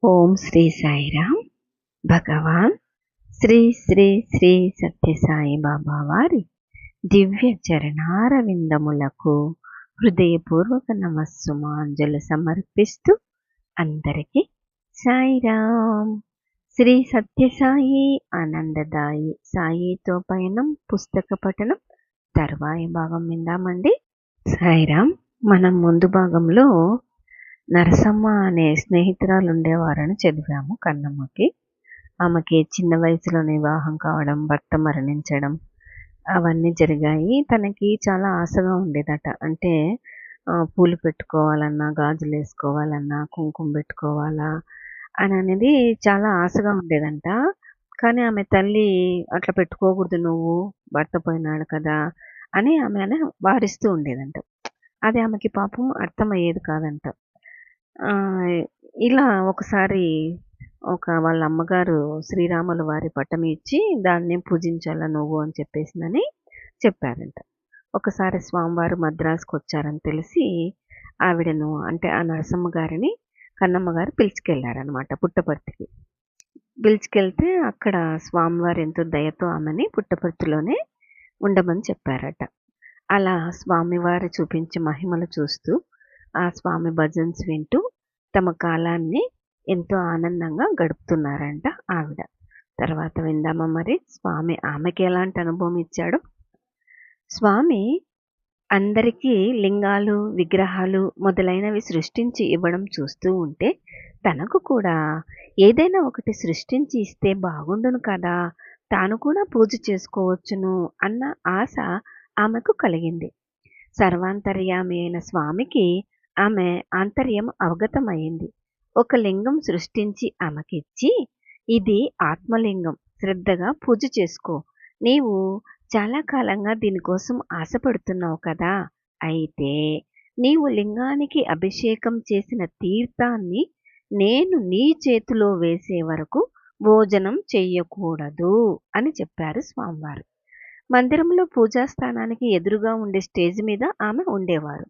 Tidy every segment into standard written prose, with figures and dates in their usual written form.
ఓం శ్రీ సాయిరామ్. భగవాన్ శ్రీ శ్రీ శ్రీ సత్యసాయి బాబా వారి దివ్య చరణారవిందములకు హృదయపూర్వక నమస్సుమాంజలు సమర్పిస్తూ అందరికీ సాయిరామ్. శ్రీ సత్యసాయి ఆనందదాయి సాయితో పయనం పుస్తక పఠనం తర్వాయి భాగం విందామండి. సాయిరామ్. మనం ముందు భాగంలో నరసమ్మ అనే స్నేహితురాలు ఉండేవారని చదివాము. కన్నమ్మకి, ఆమెకి చిన్న వయసులోనే వివాహం కావడం, భర్త మరణించడం అవన్నీ జరిగాయి. తనకి చాలా ఆశగా ఉండేదట. అంటే పూలు పెట్టుకోవాలన్నా, గాజులు వేసుకోవాలన్నా, కుంకుమ పెట్టుకోవాలా అని అనేది చాలా ఆశగా ఉండేదంట. కానీ ఆమె తల్లి అట్లా పెట్టుకోకూడదు, నువ్వు భర్త పోయినాడు కదా అని ఆమె వారిస్తూ ఉండేదంట. అది ఆమెకి పాపం అర్థమయ్యేది కాదంట. ఇలా ఒకసారి వాళ్ళ అమ్మగారు శ్రీరాముల వారి పటం ఇచ్చి దాన్ని పూజించాలా నువ్వు అని చెప్పేసిందని చెప్పారంట. ఒకసారి స్వామివారు మద్రాసుకు వచ్చారని తెలిసి ఆవిడను, అంటే ఆ నరసమ్మ గారిని కన్నమ్మ గారు పిలుచుకెళ్ళారనమాట పుట్టపర్తికి. పిలుచుకెళ్తే అక్కడ స్వామివారు ఎంతో దయతో ఆమెని పుట్టపర్తిలోనే ఉండమని చెప్పారట. అలా స్వామివారు చూపించే మహిమలు చూస్తూ ఆ స్వామి భజన్స్ వింటూ తమ కాలాన్ని ఎంతో ఆనందంగా గడుపుతున్నారంట ఆవిడ. తర్వాత విందామా మరి స్వామి ఆమెకి ఎలాంటి అనుభవం ఇచ్చాడు. స్వామి అందరికీ లింగాలు, విగ్రహాలు మొదలైనవి సృష్టించి ఇవ్వడం చూస్తూ ఉంటే తనకు కూడా ఏదైనా ఒకటి సృష్టించి ఇస్తే బాగుండును కదా, తాను కూడా పూజ చేసుకోవచ్చును అన్న ఆశ ఆమెకు కలిగింది. సర్వాంతర్యామి అయిన స్వామికి ఆమె ఆంతర్యం అవగతమైంది. ఒక లింగం సృష్టించి ఆమెకిచ్చి, ఇది ఆత్మలింగం, శ్రద్ధగా పూజ చేసుకో, నీవు చాలా కాలంగా దీనికోసం ఆశపడుతున్నావు కదా, అయితే నీవు లింగానికి అభిషేకం చేసిన తీర్థాన్ని నేను నీ చేతిలో వేసే వరకు భోజనం చెయ్యకూడదు అని చెప్పారు స్వామివారు. మందిరంలో పూజాస్థానానికి ఎదురుగా ఉండే స్టేజ్ మీద ఆమె ఉండేవారు.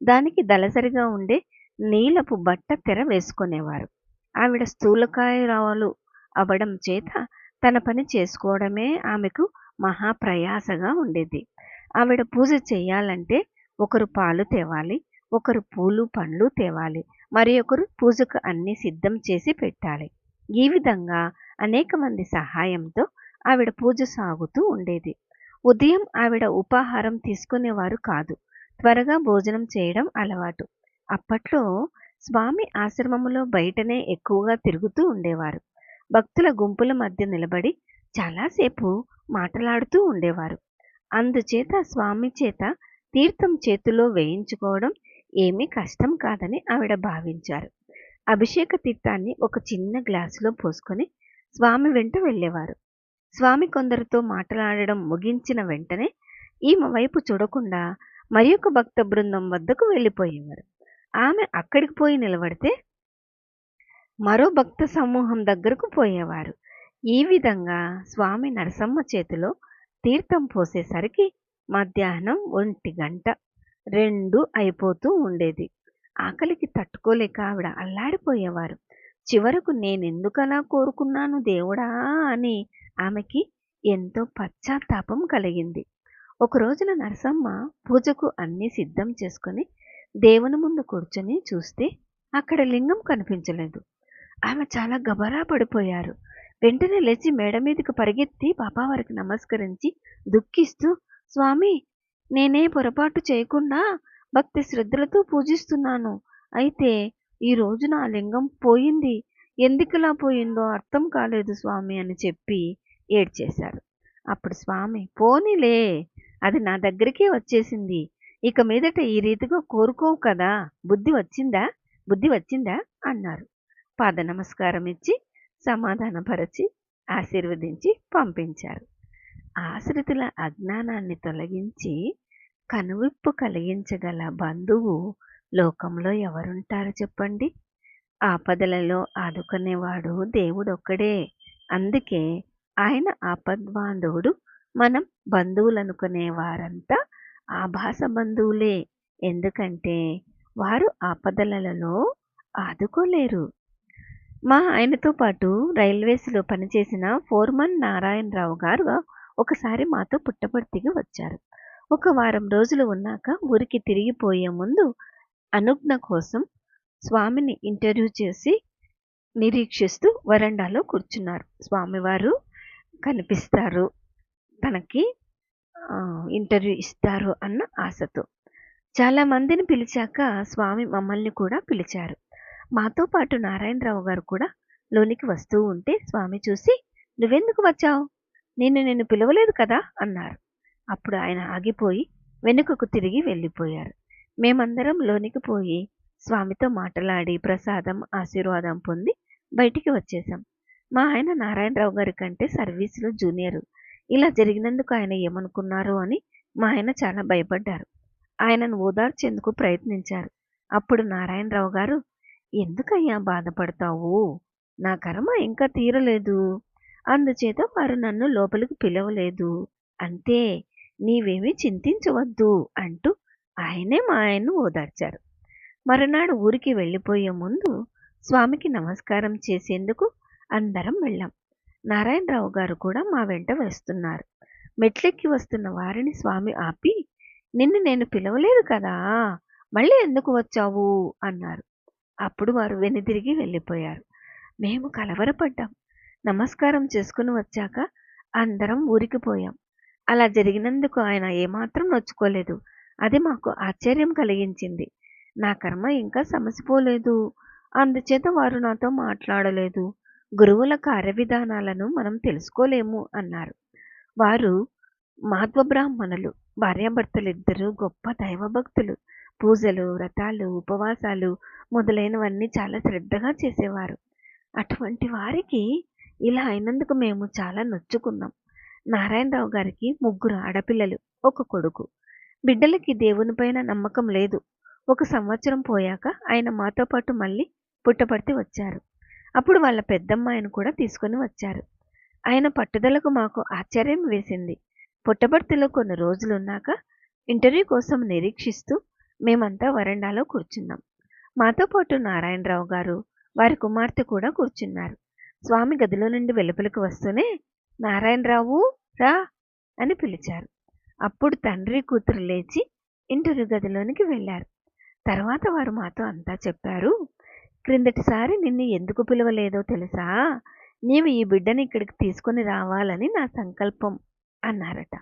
దానికి దళసరిగా ఉండే నీలపు బట్ట తెర వేసుకునేవారు. ఆవిడ స్థూలకాయరాలు అవ్వడం చేత తన పని చేసుకోవడమే ఆమెకు మహాప్రయాసగా ఉండేది. ఆవిడ పూజ చేయాలంటే ఒకరు పాలు తేవాలి, ఒకరు పూలు పండ్లు తేవాలి, మరి ఒకరు పూజకు అన్ని సిద్ధం చేసి పెట్టాలి. ఈ విధంగా అనేక మంది సహాయంతో ఆవిడ పూజ సాగుతూ ఉండేది. ఉదయం ఆవిడ ఉపాహారం తీసుకునేవారు కాదు. త్వరగా భోజనం చేయడం అలవాటు. అప్పట్లో స్వామి ఆశ్రమములో బయటనే ఎక్కువగా తిరుగుతూ ఉండేవారు. భక్తుల గుంపుల మధ్య నిలబడి చాలాసేపు మాట్లాడుతూ ఉండేవారు. అందుచేత స్వామి చేత తీర్థం చేతిలో వేయించుకోవడం ఏమీ కష్టం కాదని ఆవిడ భావించారు. అభిషేక తీర్థాన్ని ఒక చిన్న గ్లాసులో పోసుకొని స్వామి వెంట వెళ్ళేవారు. స్వామి కొందరితో మాట్లాడడం ముగించిన వెంటనే ఈమె వైపు చూడకుండా మరి ఒక భక్త బృందం వద్దకు వెళ్ళిపోయేవారు. ఆమె అక్కడికి పోయి నిలబడితే మరో భక్త సమూహం దగ్గరకు పోయేవారు. ఈ విధంగా స్వామి నరసమ్మ చేతిలో తీర్థం పోసేసరికి మధ్యాహ్నం 1:02 అయిపోతూ ఉండేది. ఆకలికి తట్టుకోలేక ఆవిడ అల్లాడిపోయేవారు. చివరకు నేనెందుకలా కోరుకున్నాను దేవుడా అని ఆమెకి ఎంతో పశ్చాత్తాపం కలిగింది. ఒక రోజున నరసమ్మ పూజకు అన్నీ సిద్ధం చేసుకుని దేవుని ముందు కూర్చొని చూస్తే అక్కడ లింగం కనిపించలేదు. ఆమె చాలా గబరా పడిపోయారు. వెంటనే లేచి మేడ మీదకి పరిగెత్తి బాబావారికి నమస్కరించి దుఃఖిస్తూ, స్వామి, నేనే పొరపాటు చేయకుండా భక్తి శ్రద్ధలతో పూజిస్తున్నాను. అయితే ఈ రోజు నా లింగం పోయింది. ఎందుకులా పోయిందో అర్థం కాలేదు స్వామి అని చెప్పి ఏడ్చేశారు. అప్పుడు స్వామి, పోనీలే, అది నా దగ్గరికే వచ్చేసింది, ఇక మీదట ఈ రీతిగా కోరుకోవు కదా, బుద్ధి వచ్చిందా అన్నారు. పాద నమస్కారం ఇచ్చి సమాధానపరచి ఆశీర్వదించి పంపించారు. ఆశ్రితుల అజ్ఞానాన్ని తొలగించి కనువిప్పు కలిగించగల బంధువు లోకంలో ఎవరుంటారు చెప్పండి. ఆపదలలో ఆదుకునేవాడు దేవుడొక్కడే. అందుకే ఆయన ఆపద్బాంధవుడు. మనం బంధువులనుకునే వారంతా ఆభాస బంధువులే. ఎందుకంటే వారు ఆపదలలో ఆదుకోలేరు. మా ఆయనతో పాటు రైల్వేస్‌లో పనిచేసిన ఫోర్మన్ నారాయణరావు గారు ఒకసారి మాతో పుట్టపర్తికి వచ్చారు. ఒక వారం రోజులు ఉన్నాక ఊరికి తిరిగిపోయే ముందు అనుజ్ఞ కోసం స్వామిని ఇంటర్వ్యూ చేసి నిరీక్షిస్తూ వరండాలో కూర్చున్నారు. స్వామివారు కనిపిస్తారు, తనకి ఇంటర్వ్యూ ఇస్తారు అన్న ఆశతో. చాలా మందిని పిలిచాక స్వామి మమ్మల్ని కూడా పిలిచారు. మాతో పాటు నారాయణరావు గారు కూడా లోనికి వస్తూ ఉంటే స్వామి చూసి, "నువ్వెందుకు వచ్చావు? నిన్ను పిలవలేదు కదా" అన్నారు. అప్పుడు ఆయన ఆగిపోయి వెనుకకు తిరిగి వెళ్ళిపోయారు. మేమందరం లోనికి పోయి స్వామితో మాటలాడి ప్రసాదం, ఆశీర్వాదం పొంది బయటికి వచ్చేసాం. మా ఆయన నారాయణరావు గారి కంటే సర్వీసులో జూనియరు. ఇలా జరిగినందుకు ఆయన ఏమనుకున్నారో అని మా ఆయన చాలా భయపడ్డారు. ఆయనను ఓదార్చేందుకు ప్రయత్నించారు. అప్పుడు నారాయణరావు గారు, "ఎందుకయ్యా బాధపడతావు? నా కర్మ ఇంకా తీరలేదు. అందుచేత వారు నన్ను లోపలికి పిలవలేదు. అంతే. నీవేమీ చింతించవద్దు" అంటూ ఆయనే మా ఆయన్ను ఓదార్చారు. మరునాడు ఊరికి వెళ్ళిపోయే ముందు స్వామికి నమస్కారం చేసేందుకు అందరం వెళ్ళాం. నారాయణరావు గారు కూడా మా వెంట వస్తున్నారు. మెట్లెక్కి వస్తున్న వారిని స్వామి ఆపి, "నిన్ను నేను పిలవలేదు కదా! మళ్ళీ ఎందుకు వచ్చావు?" అన్నారు. అప్పుడు వారు వెనుదిరిగి వెళ్ళిపోయారు. మేము కలవరపడ్డాం. నమస్కారం చేసుకుని వచ్చాక అందరం ఊరికి పోయాం. అలా జరిగినందుకు ఆయన ఏమాత్రం నొచ్చుకోలేదు. అది మాకు ఆశ్చర్యం కలిగించింది. నా కర్మ ఇంకా సమసిపోలేదు. అందుచేత వారు నాతో మాట్లాడలేదు. గురువుల కార్యవిధానాలను మనం తెలుసుకోలేము అన్నారు. వారు మాధ్వబ్రాహ్మణులు. భార్యాభర్తలిద్దరూ గొప్ప దైవభక్తులు. పూజలు, వ్రతాలు, ఉపవాసాలు మొదలైనవన్నీ చాలా శ్రద్ధగా చేసేవారు. అటువంటి వారికి ఇలా అయినందుకు మేము చాలా నొచ్చుకున్నాం. నారాయణరావు గారికి 3 ఆడపిల్లలు, 1 కొడుకు. బిడ్డలకి దేవునిపైన నమ్మకం లేదు. 1 సంవత్సరం పోయాక ఆయన మాతో పాటు మళ్ళీ పుట్టపర్తి వచ్చారు. అప్పుడు వాళ్ళ పెద్దమ్మాయిని కూడా తీసుకొని వచ్చారు. ఆయన పట్టుదలకు మాకు ఆశ్చర్యం వేసింది. పుట్టపర్తిలో కొన్ని రోజులున్నాక ఇంటర్వ్యూ కోసం నిరీక్షిస్తూ మేమంతా వరండాలో కూర్చున్నాం. మాతో పాటు నారాయణరావు గారు, వారి కుమార్తె కూడా కూర్చున్నారు. స్వామి గదిలో నుండి వెలుపలికి వస్తూనే, "నారాయణరావు రా" అని పిలిచారు. అప్పుడు తండ్రి కూతురు లేచి ఇంటర్వ్యూ గదిలోనికి వెళ్ళారు. తర్వాత వారు మాతో అంతా చెప్పారు. "క్రిందటిసారి నిన్ను ఎందుకు పిలవలేదో తెలుసా? నీవు ఈ బిడ్డని ఇక్కడికి తీసుకొని రావాలని నా సంకల్పం" అన్నారట.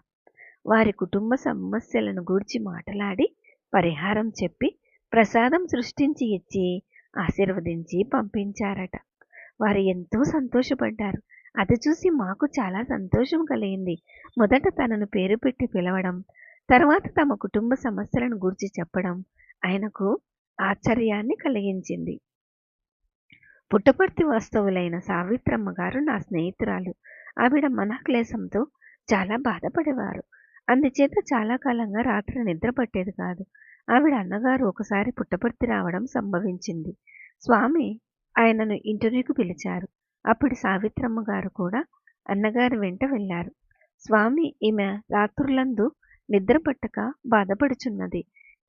వారి కుటుంబ సమస్యలను గూర్చి మాట్లాడి పరిహారం చెప్పి ప్రసాదం సృష్టించి ఇచ్చి ఆశీర్వదించి పంపించారట. వారు ఎంతో సంతోషపడ్డారు. అది చూసి మాకు చాలా సంతోషం కలిగింది. మొదట తనను పేరు పెట్టి పిలవడం, తర్వాత తమ కుటుంబ సమస్యలను గూర్చి చెప్పడం ఆయనకు ఆశ్చర్యాన్ని కలిగించింది. పుట్టపర్తి వాస్తవులైన సావిత్రమ్మ గారు నా స్నేహితురాలు. ఆవిడ మనఃక్లేశంతో చాలా బాధపడేవారు. అందుచేత చాలా కాలంగా రాత్రి నిద్ర పట్టేది కాదు. ఆవిడ అన్నగారు ఒకసారి పుట్టపర్తి రావడం సంభవించింది. స్వామి ఆయనను ఇంటర్వ్యూకి పిలిచారు. అప్పుడు సావిత్రమ్మ గారు కూడా అన్నగారి వెంట వెళ్ళారు. "స్వామి, ఈమె రాత్రులందు నిద్ర పట్టక బాధపడుచున్నది.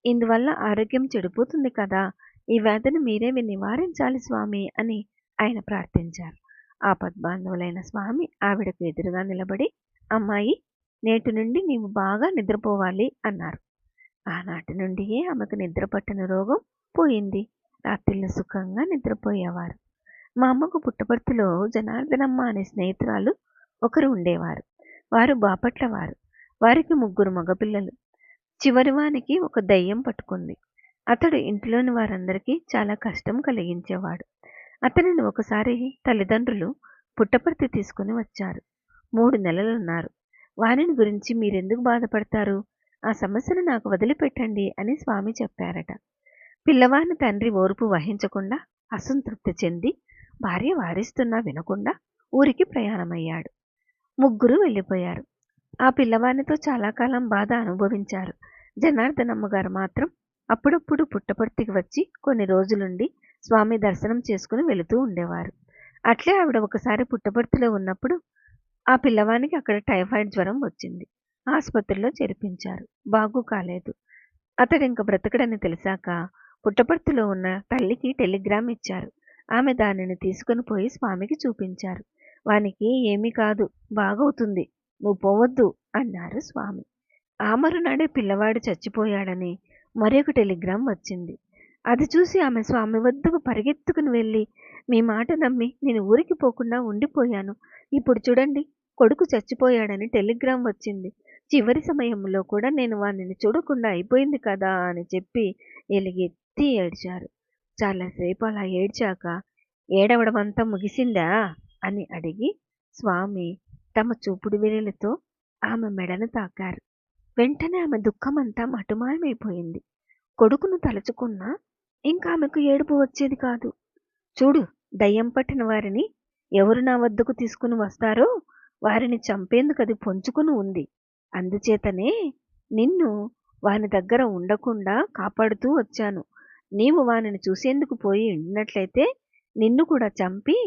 ఇందువల్ల ఆరోగ్యం చెడిపోతుంది కదా! ఈ వ్యాధిని మీరే నివారించాలి స్వామి" అని ఆయన ప్రార్థించారు. ఆపద్బాంధవులైన స్వామి ఆవిడకు ఎదురుగా నిలబడి, "అమ్మాయి, నేటి నుండి నీవు బాగా నిద్రపోవాలి" అన్నారు. ఆనాటి నుండియే ఆమెకు నిద్ర పట్టని రోగం పోయింది. రాత్రిళ్ళు సుఖంగా నిద్రపోయేవారు. మా అమ్మకు పుట్టపర్తిలో జనార్దనమ్మ అనే స్నేహితురాలు ఒకరు ఉండేవారు. వారు బాపట్ల వారు. వారికి 3 మగపిల్లలు. చివరివానికి ఒక దయ్యం పట్టుకుంది. అతడు ఇంటిలోని వారందరికీ చాలా కష్టం కలిగించేవాడు. అతనిని ఒకసారి తల్లిదండ్రులు పుట్టపర్తి తీసుకుని వచ్చారు. 3 నెలలున్నారు. వారిని గురించి మీరెందుకు బాధపడతారు? ఆ సమస్యను నాకు వదిలిపెట్టండి అని స్వామి చెప్పారట. పిల్లవాని తండ్రి ఓర్పు వహించకుండా అసంతృప్తి చెంది భార్య వారిస్తున్నా వినకుండా ఊరికి ప్రయాణమయ్యాడు. 3 వెళ్ళిపోయారు. ఆ పిల్లవానితో చాలా కాలం బాధ అనుభవించారు. జనార్దనమ్మ గారు మాత్రం అప్పుడప్పుడు పుట్టపర్తికి వచ్చి కొన్ని రోజులుండి స్వామి దర్శనం చేసుకుని వెళుతూ ఉండేవారు. అట్లే ఆవిడ ఒకసారి పుట్టపర్తిలో ఉన్నప్పుడు ఆ పిల్లవానికి అక్కడ టైఫాయిడ్ జ్వరం వచ్చింది. ఆసుపత్రిలో చేర్పించారు. బాగు కాలేదు. అతడింక బ్రతకడని తెలిసాక పుట్టపర్తిలో ఉన్న తల్లికి టెలిగ్రామ్ ఇచ్చారు. ఆమె దానిని తీసుకుని పోయి స్వామికి చూపించారు. వానికి ఏమీ కాదు, బాగవుతుంది, నువ్వు పోవద్దు అన్నారు స్వామి. ఆ మరునాడే పిల్లవాడు చచ్చిపోయాడని మరొక టెలిగ్రామ్ వచ్చింది. అది చూసి ఆమె స్వామి వద్దకు పరిగెత్తుకుని వెళ్ళి, మీ మాట నమ్మి నేను ఊరికి పోకుండా ఉండిపోయాను. ఇప్పుడు చూడండి, కొడుకు చచ్చిపోయాడని టెలిగ్రామ్ వచ్చింది. చివరి సమయంలో కూడా నేను వానిని చూడకుండా అయిపోయింది కదా అని చెప్పి ఎలుగెత్తి ఏడ్చారు. చాలాసేపు అలా ఏడ్చాక, ఏడవడమంతా ముగిసిందా అని అడిగి స్వామి తమ చూపుడు వేలుతో ఆమె మెడను తాకారు. వెంటనే ఆమె దుఃఖమంతా మటుమాయమైపోయింది. కొడుకును తలుచుకున్నా ఇంకా ఆమెకు ఏడుపు వచ్చేది కాదు. చూడు, దయ్యం పట్టిన వారిని ఎవరు నా వద్దకు తీసుకుని వస్తారో వారిని చంపేందుకు అది పొంచుకుని ఉంది. అందుచేతనే నిన్ను వాని దగ్గర ఉండకుండా కాపాడుతూ వచ్చాను. నీవు వానిని చూసేందుకు పోయి ఉండినట్లయితే నిన్ను కూడా చంపి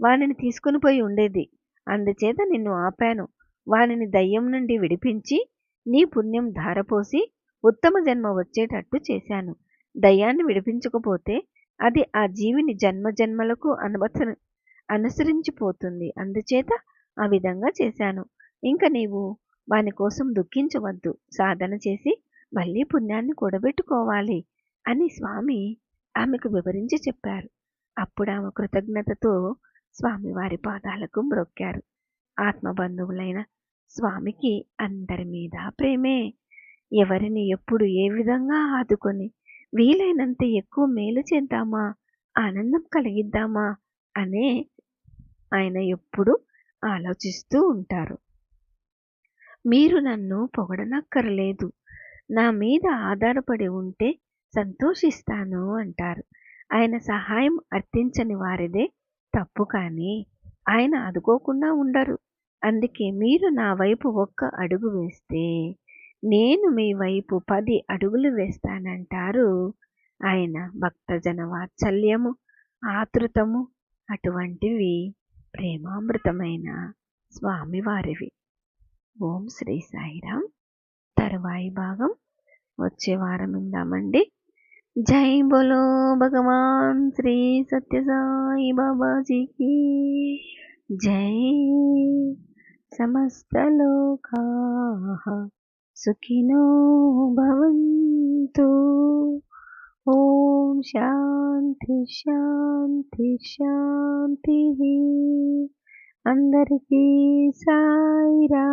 వానిని తీసుకుని పోయి ఉండేది. అందుచేత నిన్ను ఆపాను. వానిని దయ్యం నుండి విడిపించి నీ పుణ్యం ధారపోసి ఉత్తమ జన్మ వచ్చేటట్టు చేశాను. దయ్యాన్ని విడిపించకపోతే అది ఆ జీవిని జన్మజన్మలకు అనుసరించిపోతుంది. అందుచేత ఆ విధంగా చేశాను. ఇంక నీవు వాని కోసం దుఃఖించవద్దు. సాధన చేసి మళ్ళీ పుణ్యాన్ని కూడబెట్టుకోవాలి అని స్వామి ఆమెకు వివరించి చెప్పారు. అప్పుడు ఆమె కృతజ్ఞతతో స్వామివారి పాదాలకు మ్రొక్కారు. ఆత్మబంధువులైన స్వామికి అందరి మీద ప్రేమే. ఎవరిని ఎప్పుడు ఏ విధంగా ఆదుకొని వీలైనంత ఎక్కువ మేలు చేద్దామా, ఆనందం కలిగిద్దామా అనే ఆయన ఎప్పుడు ఆలోచిస్తూ ఉంటారు. మీరు నన్ను పొగడనక్కరలేదు, నా మీద ఆధారపడి ఉంటే సంతోషిస్తాను అంటారు. ఆయన సహాయం అర్థించని వారిదే తప్పు, కానీ ఆయన ఆదుకోకుండా ఉండరు. అందుకే మీరు నా వైపు ఒక్క అడుగు వేస్తే నేను మీ వైపు 10 అడుగులు వేస్తానంటారు. ఆయన భక్తజన వాత్సల్యము, ఆతృతము అటువంటివి ప్రేమామృతమైన స్వామివారివి. ఓం శ్రీ సాయిరాం. తరువాయి భాగం వచ్చే వారం విందామండి. జై బోలో భగవాన్ శ్రీ సత్య సాయి బాబాజీకి జై. సమస్త లోకాః సుఖినో భవంతు. ఓం శాంతి శాంతి శాంతి. అందరికీ సాయిరాం.